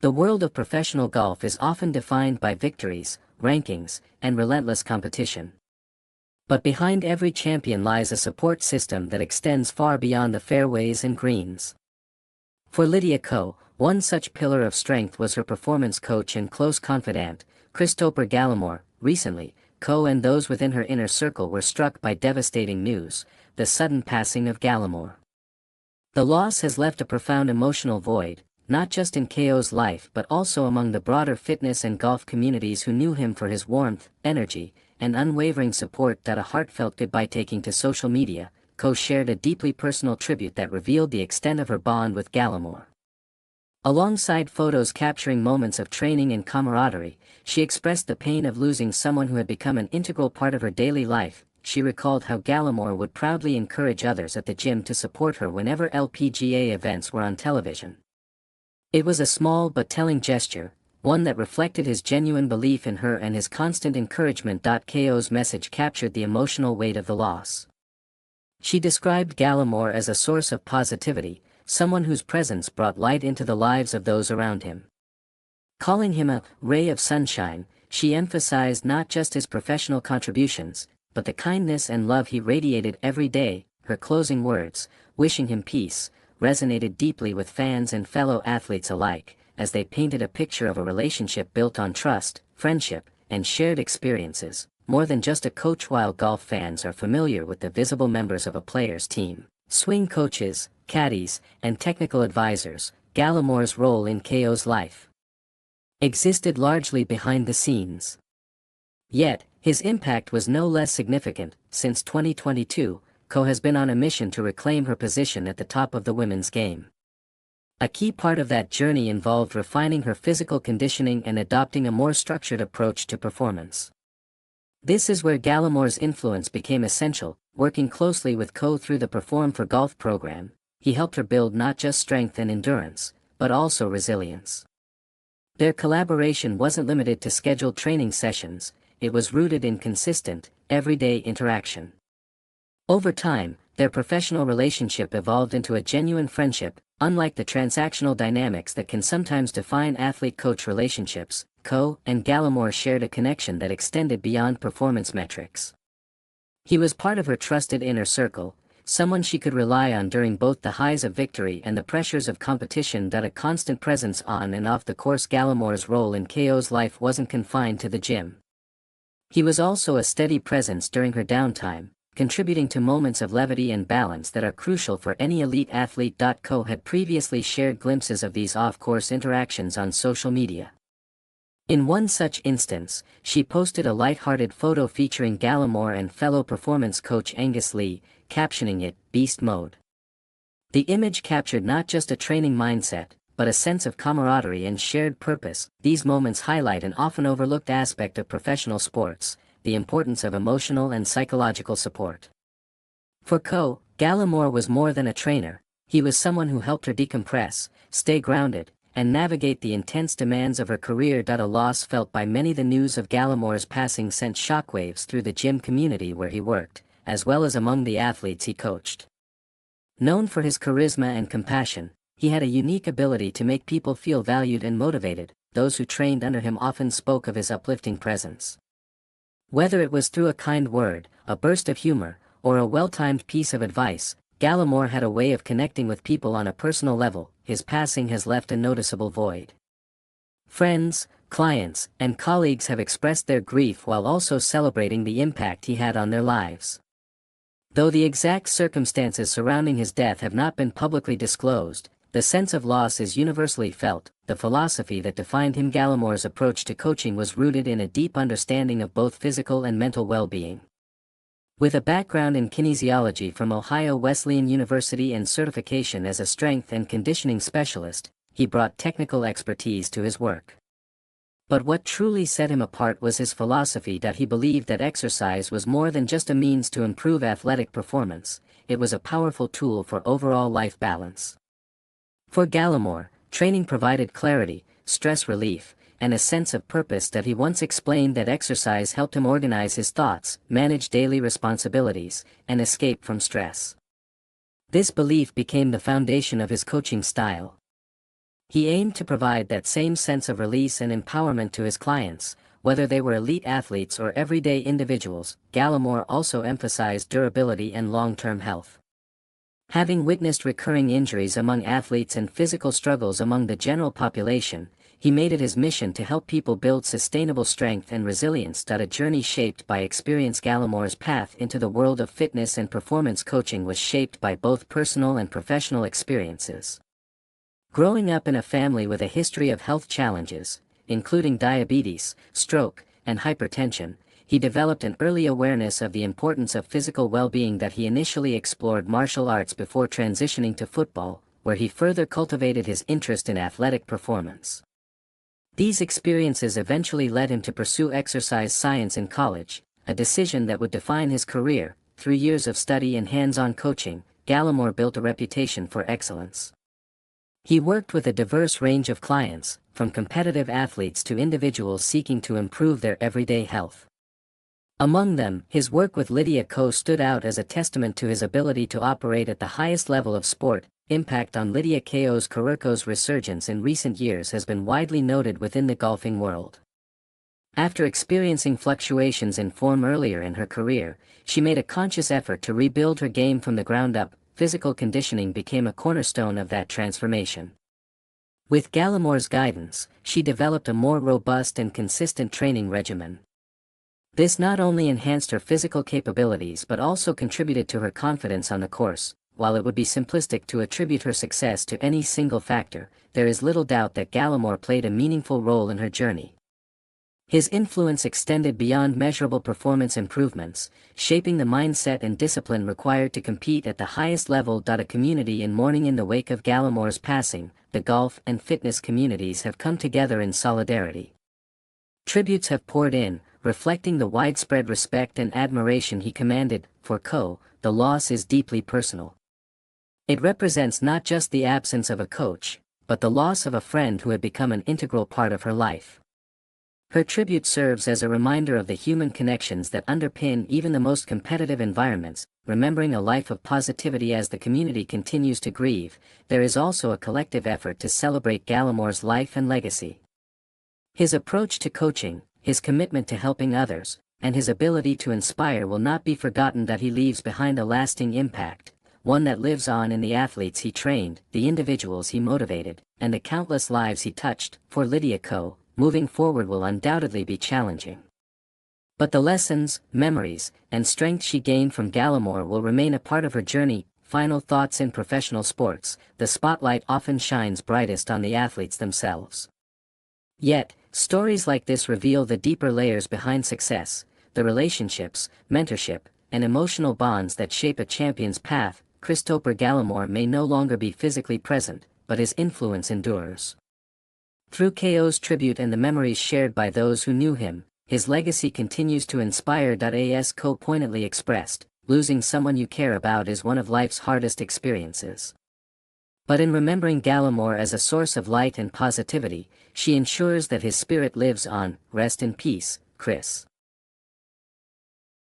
The world of professional golf is often defined by victories, rankings, and relentless competition. But behind every champion lies a support system that extends far beyond the fairways and greens. For Lydia Ko, one such pillar of strength was her performance coach and close confidant, Kristoper Gallimore. Recently, Ko and those within her inner circle were struck by devastating news: the sudden passing of Gallimore. The loss has left a profound emotional void, not just in Ko's life but also among the broader fitness and golf communities who knew him for his warmth, energy, and unwavering support. That a heartfelt goodbye taking to social media, Ko shared a deeply personal tribute that revealed the extent of her bond with Gallimore. Alongside photos capturing moments of training and camaraderie, she expressed the pain of losing someone who had become an integral part of her daily life. She recalled how Gallimore would proudly encourage others at the gym to support her whenever LPGA events were on television. It was a small but telling gesture, one that reflected his genuine belief in her and his constant encouragement. Ko's message captured the emotional weight of the loss. She described Gallimore as a source of positivity, someone whose presence brought light into the lives of those around him. Calling him a ray of sunshine, she emphasized not just his professional contributions, but the kindness and love he radiated every day. Her closing words, wishing him peace, resonated deeply with fans and fellow athletes alike, as they painted a picture of a relationship built on trust, friendship, and shared experiences, more than just a coach. While golf fans are familiar with the visible members of a player's team, swing coaches, caddies, and technical advisors, Gallimore's role in Ko's life existed largely behind the scenes. Yet, his impact was no less significant. Since 2022, Ko has been on a mission to reclaim her position at the top of the women's game. A key part of that journey involved refining her physical conditioning and adopting a more structured approach to performance. This is where Gallimore's influence became essential. Working closely with Ko through the Perform for Golf program, he helped her build not just strength and endurance, but also resilience. Their collaboration wasn't limited to scheduled training sessions, it was rooted in consistent, everyday interaction. Over time, their professional relationship evolved into a genuine friendship. Unlike the transactional dynamics that can sometimes define athlete-coach relationships, Ko and Gallimore shared a connection that extended beyond performance metrics. He was part of her trusted inner circle, someone she could rely on during both the highs of victory and the pressures of competition. A constant presence on and off the course. Gallimore's role in Ko's life wasn't confined to the gym. He was also a steady presence during her downtime, contributing to moments of levity and balance that are crucial for any elite athlete. Ko had previously shared glimpses of these off-course interactions on social media. In one such instance, she posted a light-hearted photo featuring Gallimore and fellow performance coach Angus Lee, captioning it, "Beast Mode." The image captured not just a training mindset, but a sense of camaraderie and shared purpose. These moments highlight an often overlooked aspect of professional sports: the importance of emotional and psychological support. For Ko, Gallimore was more than a trainer. He was someone who helped her decompress, stay grounded, and navigate the intense demands of her career. A loss felt by many. The news of Gallimore's passing sent shockwaves through the gym community where he worked, as well as among the athletes he coached. Known for his charisma and compassion, he had a unique ability to make people feel valued and motivated. Those who trained under him often spoke of his uplifting presence. Whether it was through a kind word, a burst of humor, or a well-timed piece of advice, Gallimore had a way of connecting with people on a personal level. His passing has left a noticeable void. Friends, clients, and colleagues have expressed their grief while also celebrating the impact he had on their lives. Though the exact circumstances surrounding his death have not been publicly disclosed, the sense of loss is universally felt. The philosophy that defined him. Gallimore's approach to coaching was rooted in a deep understanding of both physical and mental well-being. With a background in kinesiology from Ohio Wesleyan University and certification as a strength and conditioning specialist, he brought technical expertise to his work. But what truly set him apart was his philosophy. He believed that exercise was more than just a means to improve athletic performance, it was a powerful tool for overall life balance. For Gallimore, training provided clarity, stress relief, and a sense of purpose. He once explained that exercise helped him organize his thoughts, manage daily responsibilities, and escape from stress. This belief became the foundation of his coaching style. He aimed to provide that same sense of release and empowerment to his clients, whether they were elite athletes or everyday individuals. Gallimore also emphasized durability and long-term health. Having witnessed recurring injuries among athletes and physical struggles among the general population, he made it his mission to help people build sustainable strength and resilience. A journey shaped by experience. Gallimore's path into the world of fitness and performance coaching was shaped by both personal and professional experiences. Growing up in a family with a history of health challenges, including diabetes, stroke, and hypertension, he developed an early awareness of the importance of physical well-being. He initially explored martial arts before transitioning to football, where he further cultivated his interest in athletic performance. These experiences eventually led him to pursue exercise science in college, a decision that would define his career. Through years of study and hands-on coaching, Gallimore built a reputation for excellence. He worked with a diverse range of clients, from competitive athletes to individuals seeking to improve their everyday health. Among them, his work with Lydia Ko stood out as a testament to his ability to operate at the highest level of sport. Impact on Lydia Ko's resurgence in recent years has been widely noted within the golfing world. After experiencing fluctuations in form earlier in her career, she made a conscious effort to rebuild her game from the ground up. Physical conditioning became a cornerstone of that transformation. With Gallimore's guidance, she developed a more robust and consistent training regimen. This not only enhanced her physical capabilities but also contributed to her confidence on the course. While it would be simplistic to attribute her success to any single factor, there is little doubt that Gallimore played a meaningful role in her journey. His influence extended beyond measurable performance improvements, shaping the mindset and discipline required to compete at the highest level. A community in mourning. In the wake of Gallimore's passing, the golf and fitness communities have come together in solidarity. Tributes have poured in, reflecting the widespread respect and admiration he commanded. For Ko, the loss is deeply personal. It represents not just the absence of a coach, but the loss of a friend who had become an integral part of her life. Her tribute serves as a reminder of the human connections that underpin even the most competitive environments. Remembering a life of positivity. As the community continues to grieve, there is also a collective effort to celebrate Gallimore's life and legacy. His approach to coaching, his commitment to helping others, and his ability to inspire will not be forgotten. He leaves behind a lasting impact, one that lives on in the athletes he trained, the individuals he motivated, and the countless lives he touched. For Lydia Ko, moving forward will undoubtedly be challenging. But the lessons, memories, and strength she gained from Gallimore will remain a part of her journey. Final thoughts. In professional sports, the spotlight often shines brightest on the athletes themselves. Yet, stories like this reveal the deeper layers behind success, the relationships, mentorship, and emotional bonds that shape a champion's path. Kristoper Gallimore may no longer be physically present, but his influence endures. Through Ko's tribute and the memories shared by those who knew him, his legacy continues to inspire. As Ko poignantly expressed, losing someone you care about is one of life's hardest experiences. But in remembering Gallimore as a source of light and positivity, she ensures that his spirit lives on. Rest in peace, Chris.